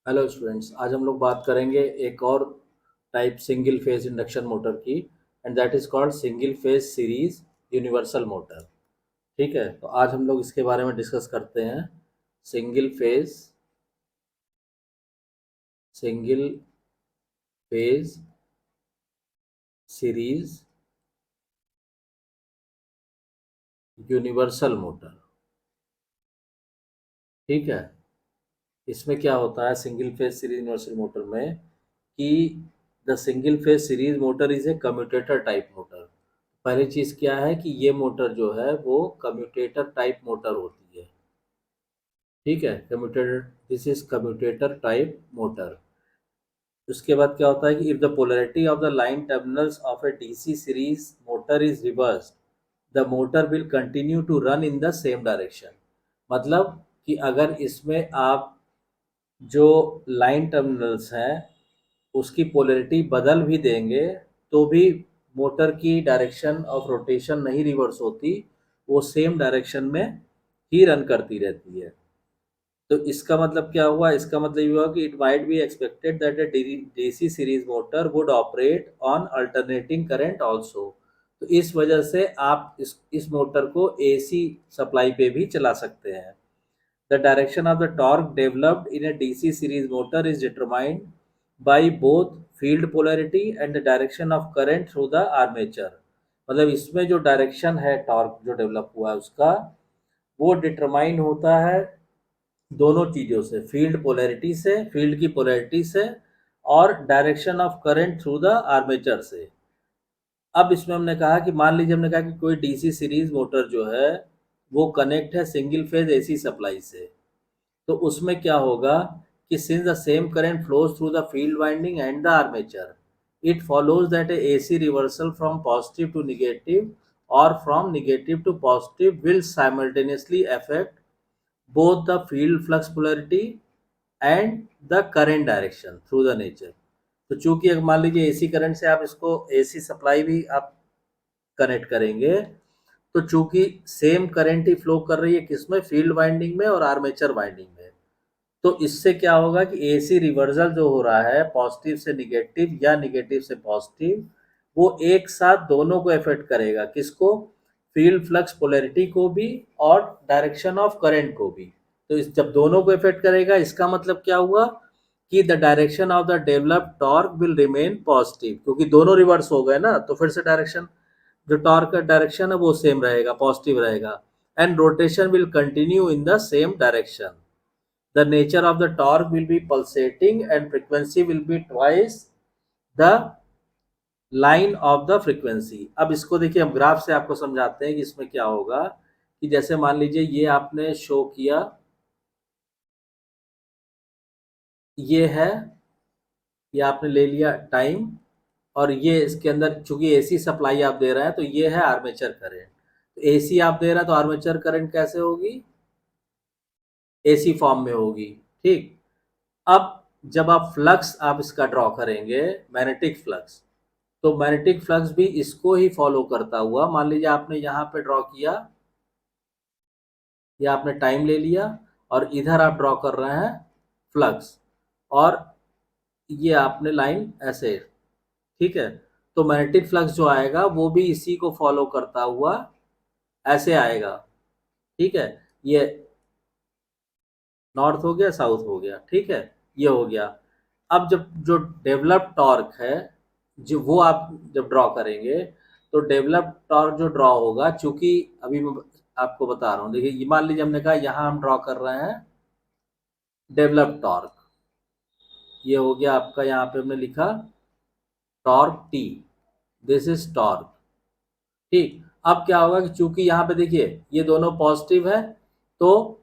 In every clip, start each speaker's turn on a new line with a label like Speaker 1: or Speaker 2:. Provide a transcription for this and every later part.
Speaker 1: Hello students, आज हम लोग बात करेंगे एक और type single phase induction motor की। And that is called single phase series universal motor. ठीक है, तो आज हम लोग इसके बारे में डिस्कस करते हैं। Single phase single phase series universal motor. ठीक है, इसमें क्या होता है single phase series universal motor में कि the single phase series motor is a commutator type motor. पहली चीज़ क्या है कि ये मोटर जो है वो कम्यूटेटर टाइप मोटर होती है। ठीक है, commutator, this is commutator type motor. उसके बाद क्या होता है कि if the polarity of the line terminals of a DC series motor is reverse, the motor will continue to run in the same direction. मतलब कि अगर इसमें आप जो लाइन टर्मिनल्स हैं उसकी पोलैरिटी बदल भी देंगे तो भी मोटर की डायरेक्शन ऑफ रोटेशन नहीं रिवर्स होती, वो सेम डायरेक्शन में ही रन करती रहती है। तो इसका मतलब क्या हुआ, इसका मतलब ये हुआ कि it might be expected that A DC series motor would operate on alternating current also. तो इस वजह से आप इस मोटर को एसी सप्लाई पे भी चला सकते हैं। The direction of the torque developed in a DC series motor is determined by both field polarity and the direction of current through the armature। मतलब इसमें जो डायरेक्शन है टॉर्क जो डेवलप हुआ है उसका, वो डिटरमाइन होता है दोनों चीज़ों से, फील्ड की पोलैरिटी से और direction of current through the armature से। अब इसमें हमने कहा कि मान लीजिए हमने कहा कि कोई डीसी सीरीज मोटर जो है वो कनेक्ट है सिंगल फेज एसी सप्लाई से। तो उसमें क्या होगा कि since the same current flows through the field winding and the armature, it follows that a AC reversal from positive to negative or from negative to positive will simultaneously affect both the field flux polarity and the current direction through the nature। तो चूंकि अगर मान लीजिए AC current से आप इसको AC supply भी आप कनेक्ट करेंगे, तो चूंकि सेम करंट ही फ्लो कर रही है किसमें, फील्ड वाइंडिंग में और आर्मेचर वाइंडिंग में। तो इससे क्या होगा कि एसी रिवर्सल जो हो रहा है पॉजिटिव से निगेटिव या निगेटिव से पॉजिटिव, वो एक साथ दोनों को इफेक्ट करेगा, किसको, फील्ड फ्लक्स पोलैरिटी को भी और डायरेक्शन ऑफ करंट को भी। तो इस जब दोनों को इफेक्ट करेगा इसका मतलब क्या हुआ कि the direction of the developed torque will remain positive, क्योंकि दोनों रिवर्स हो गए ना, तो फिर से डायरेक्शन, जो टॉर्क का डायरेक्शन है वो सेम रहेगा, पॉजिटिव रहेगा। And rotation will continue in the same direction. The nature of the torque will be pulsating and frequency will be twice the line of the frequency। अब इसको देखिए, हम ग्राफ से आपको समझाते हैं कि इसमें क्या होगा। कि जैसे मान लीजिए ये आपने शो किया, ये है, ये आपने ले लिया टाइम, और ये इसके अंदर चूंकि एसी सप्लाई आप दे रहे हैं तो ये है आर्मेचर करंट। तो एसी आप दे रहे हैं तो आर्मेचर करंट कैसे होगी, एसी फॉर्म में होगी। ठीक, अब जब आप फ्लक्स आप इसका ड्रॉ करेंगे, मैग्नेटिक फ्लक्स, तो मैग्नेटिक फ्लक्स भी इसको ही फॉलो करता हुआ, मान लीजिए आपने यहाँ पे ड्रॉ किया, या आपने टाइम ले लिया, और इधर आप ड्रॉ कर रहे हैं फ्लक्स, और ये आपने लाइन ऐसे। ठीक है, तो मैग्नेटिक फ्लक्स जो आएगा वो भी इसी को फॉलो करता हुआ ऐसे आएगा। ठीक है, ये नॉर्थ हो गया, साउथ हो गया। ठीक है, ये हो गया। अब जब जो डेवलप टॉर्क है, जो वो आप जब ड्रॉ करेंगे, तो डेवलप टॉर्क जो ड्रॉ होगा, चूंकि अभी मैं आपको बता रहा हूँ, देखिए ये मान लीजिए हमने कहा यहाँ हम ड्रॉ कर रहे हैं डेवलप टॉर्क, ये हो गया आपका, यहाँ पे हमने लिखा torque T, this is torque. ठीक, अब क्या होगा कि चूंकि यहाँ पे देखिए ये दोनों पॉजिटिव है, तो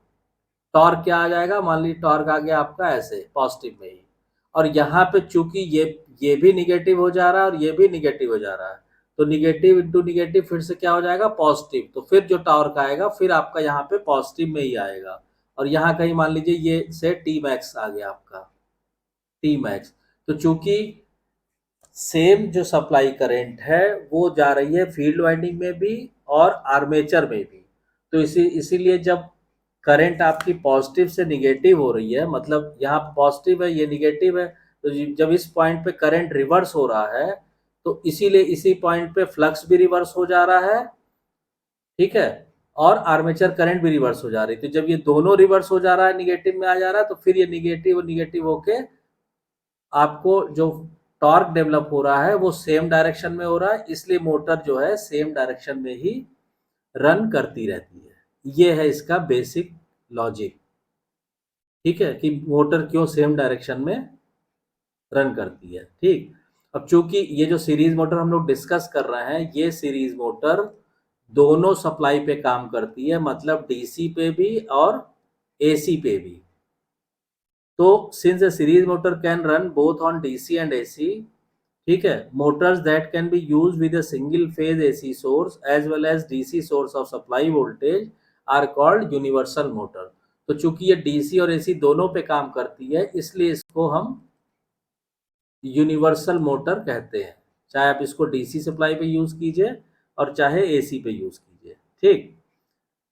Speaker 1: टॉर्क क्या आ जाएगा, मान लीजिए टॉर्क आ गया आपका ऐसे पॉजिटिव में ही, और यहाँ पे चूंकि ये भी निगेटिव हो जा रहा है और ये भी निगेटिव हो जा रहा है, तो निगेटिव इंटू निगेटिव फिर से क्या हो जाएगा, पॉजिटिव। तो फिर जो टॉर्क आएगा फिर आपका यहाँ पे पॉजिटिव में ही आएगा, और यहाँ कहीं मान लीजिए ये से टी मैक्स आ गया आपका, टी मैक्स। तो चूंकि सेम जो सप्लाई करंट है वो जा रही है फील्ड वाइंडिंग में भी और आर्मेचर में भी, तो इसीलिए जब करंट आपकी पॉजिटिव से निगेटिव हो रही है, मतलब यहाँ पॉजिटिव है, ये निगेटिव है, तो जब इस पॉइंट पे करंट रिवर्स हो रहा है तो इसीलिए इसी पॉइंट पे फ्लक्स भी रिवर्स हो जा रहा है, ठीक है, और आर्मेचर करंट भी रिवर्स हो जा रही है। तो जब ये दोनों रिवर्स हो जा रहा है, निगेटिव में आ जा रहा है, तो फिर ये निगेटिव निगेटिव होके आपको जो टॉर्क डेवलप हो रहा है वो सेम डायरेक्शन में हो रहा है, इसलिए मोटर जो है सेम डायरेक्शन में ही रन करती रहती है। ये है इसका बेसिक लॉजिक, ठीक है, कि मोटर क्यों सेम डायरेक्शन में रन करती है। ठीक, अब चूंकि ये जो सीरीज मोटर हम लोग डिस्कस कर रहे हैं, ये सीरीज मोटर दोनों सप्लाई पे काम करती है, मतलब डीसी पे भी और एसी पे भी। तो since a series motor can run both on DC and AC, ठीक है, motors that can be used with a single phase AC source as well as DC source of supply voltage are called universal motor। तो चूंकि ये DC और AC दोनों पे काम करती है, इसलिए इसको हम यूनिवर्सल मोटर कहते हैं, चाहे आप इसको डीसी सप्लाई पे यूज कीजिए और चाहे एसी पे यूज कीजिए। ठीक,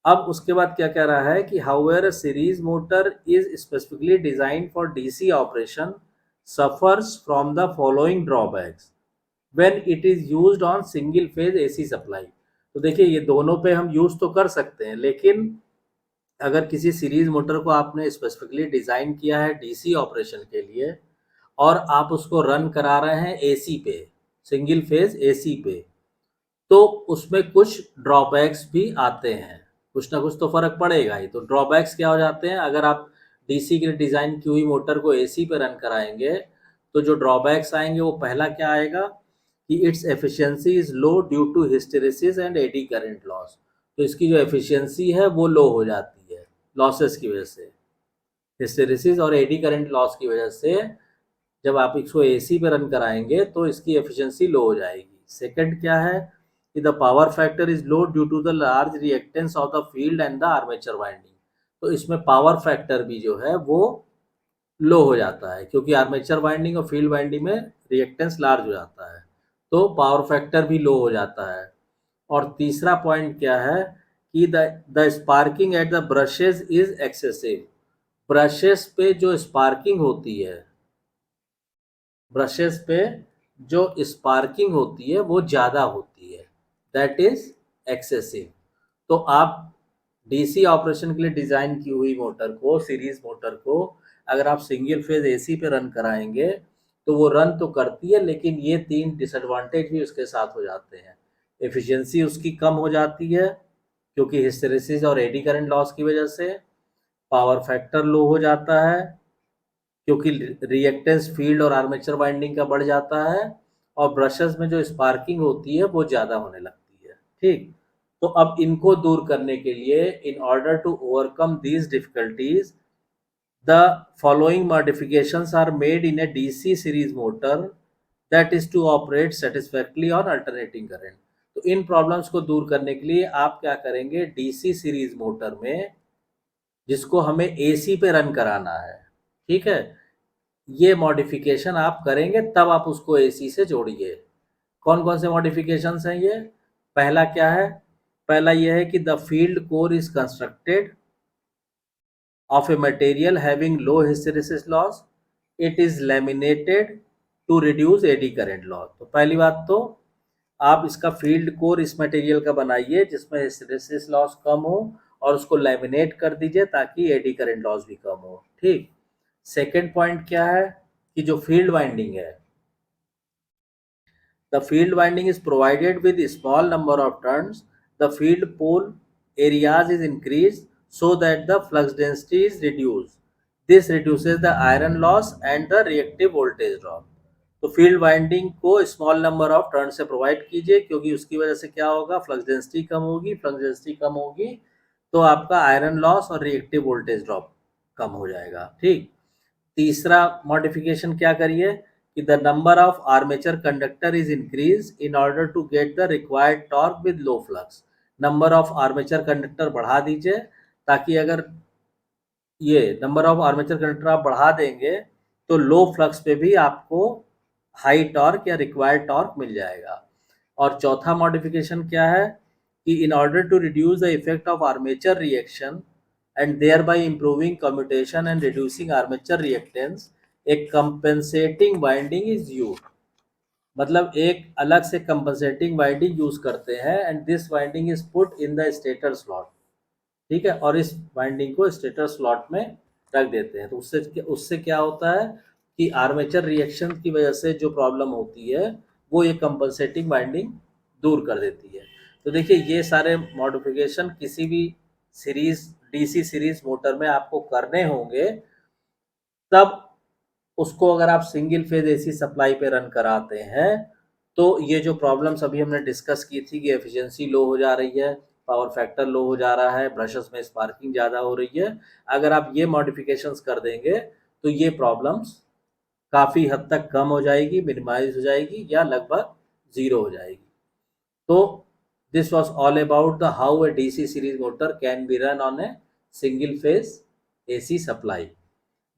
Speaker 1: अब उसके बाद क्या कह रहा है कि however series motor is specifically design for DC operation suffers from the following drawbacks when it is used on single phase AC supply. तो देखिए, ये दोनों पे हम यूज तो कर सकते हैं, लेकिन अगर किसी सीरीज मोटर को आपने स्पेसिफिकली डिजाइन किया है डीसी ऑपरेशन के लिए और आप उसको रन करा रहे हैं एसी पे, सिंगल फेज एसी पे, तो उसमें कुछ ड्रॉबैक्स भी आते हैं, कुछ ना कुछ तो फर्क पड़ेगा ही। तो ड्रॉबैक्स क्या हो जाते हैं, अगर आप डीसी के लिए डिजाइन की हुई मोटर को एसी पे रन कराएंगे तो जो ड्रॉबैक्स आएंगे वो पहला क्या आएगा कि its efficiency is low due to hysteresis and eddy current loss. तो इसकी जो एफिशिएंसी है वो लो हो जाती है लॉसेस की वजह से, हिस्टेरेसिस और एडी करंट लॉस की वजह से जब आप इसको एसी पे रन कराएंगे तो इसकी एफिशिएंसी लो हो जाएगी। सेकंड क्या है कि the power factor is low due to the large reactance of the field and the armature winding. तो इसमें पावर फैक्टर भी जो है वो लो हो जाता है, क्योंकि आर्मेचर वाइंडिंग और फील्ड वाइंडिंग में रिएक्टेंस लार्ज हो जाता है, तो पावर फैक्टर भी लो हो जाता है। और तीसरा पॉइंट क्या है कि the sparking at the brushes is excessive. Brushes पे जो स्पार्किंग होती है, ब्रशेस पे जो स्पार्किंग होती है वो ज़्यादा होती है, दैट इज एक्सेसिव। तो आप डीसी ऑपरेशन के लिए डिज़ाइन की हुई मोटर को, सीरीज मोटर को, अगर आप सिंगल फेज एसी पे रन कराएंगे तो वो रन तो करती है, लेकिन ये 3 डिसएडवांटेज भी उसके साथ हो जाते हैं। एफिशिएंसी उसकी कम हो जाती है क्योंकि हिस्टेरेसिस और एडी करंट लॉस की वजह से, पावर फैक्टर लो हो जाता है क्योंकि रिएक्टेंस फील्ड और आर्मेचर वाइंडिंग का बढ़ जाता है, और ब्रशेस में जो स्पार्किंग होती है वो ज़्यादा होने लगती है। ठीक, तो अब इनको दूर करने के लिए, in order to overcome these difficulties, the following modifications are made in a DC series motor that is to operate satisfactorily on alternating current. तो इन प्रॉब्लम्स को दूर करने के लिए आप क्या करेंगे, डीसी सीरीज मोटर में जिसको हमें एसी पे रन कराना है, ठीक है, ये मॉडिफिकेशन आप करेंगे तब आप उसको एसी से जोड़िए। कौन कौन से मॉडिफिकेशंस हैं ये? पहला क्या है, पहला ये है कि the field core is constructed of a material having low hysteresis loss, it is laminated to reduce eddy current loss. तो पहली बात तो आप इसका फील्ड कोर इस मटेरियल का बनाइए जिसमें हिस्टेरेसिस लॉस कम हो, और उसको लैमिनेट कर दीजिए ताकि एडी करंट लॉस भी कम हो। ठीक, सेकेंड पॉइंट क्या है कि जो फील्ड वाइंडिंग है, the field winding is provided with a small number of turns, the field pole areas is increased so that the flux density is reduced, this reduces the iron loss and the reactive voltage drop। तो field winding को small number of turn से provide कीजिए, क्योंकि उसकी वजह से क्या होगा, फ्लक्स डेंसिटी कम होगी, फ्लक्स डेंसिटी कम होगी तो आपका आयरन लॉस और रिएक्टिव वोल्टेज ड्रॉप कम हो जाएगा। ठीक, तीसरा मॉडिफिकेशन क्या करिए कि the number of armature conductor is increase in order to get the required torque with low flux. Number of armature conductor बढ़ा दीजिए ताकि अगर ये नंबर ऑफ आर्मेचर कंडक्टर आप बढ़ा देंगे तो लो फ्लक्स पे भी आपको हाई टॉर्क या रिक्वायर्ड टॉर्क मिल जाएगा। और चौथा मॉडिफिकेशन क्या है कि in order to reduce the effect of armature reaction and thereby improving commutation and reducing armature reactance, a compensating winding is used. मतलब एक अलग से कंपनसेटिंग वाइंडिंग यूज करते हैं and this winding is put in the stator slot, ठीक है, और इस वाइंडिंग को स्टेटर स्लॉट में रख देते हैं। तो उससे उससे क्या होता है कि आर्मेचर रिएक्शन की वजह से जो प्रॉब्लम होती है वो ये कंपनसेटिंग वाइंडिंग दूर कर देती है। तो देखिए ये सारे मॉडिफिकेशन किसी भी सीरीज डीसी सीरीज मोटर में आपको करने होंगे, तब उसको अगर आप सिंगल फेज एसी सप्लाई पे रन कराते हैं तो ये जो प्रॉब्लम्स अभी हमने डिस्कस की थी कि एफिशिएंसी लो हो जा रही है, पावर फैक्टर लो हो जा रहा है, ब्रशेस में स्पार्किंग ज़्यादा हो रही है, अगर आप ये मॉडिफिकेशंस कर देंगे तो ये प्रॉब्लम्स काफ़ी हद तक कम हो जाएगी, मिनिमाइज हो जाएगी या लगभग ज़ीरो हो जाएगी। तो this was all about the how a DC series motor can be run on a single phase AC supply.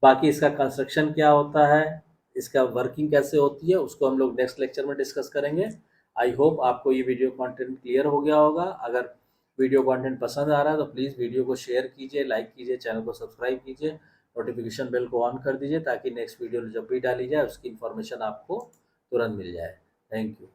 Speaker 1: बाकी इसका कंस्ट्रक्शन क्या होता है, इसका वर्किंग कैसे होती है, उसको हम लोग नेक्स्ट लेक्चर में डिस्कस करेंगे। आई होप आपको ये वीडियो कंटेंट क्लियर हो गया होगा। अगर वीडियो कंटेंट पसंद आ रहा है तो प्लीज़ वीडियो को शेयर कीजिए, लाइक कीजिए, चैनल को सब्सक्राइब कीजिए, नोटिफिकेशन बेल को ऑन कर दीजिए ताकि नेक्स्ट वीडियो जब भी डाली जाए उसकी इन्फॉर्मेशन आपको तुरंत मिल जाए। Thank you.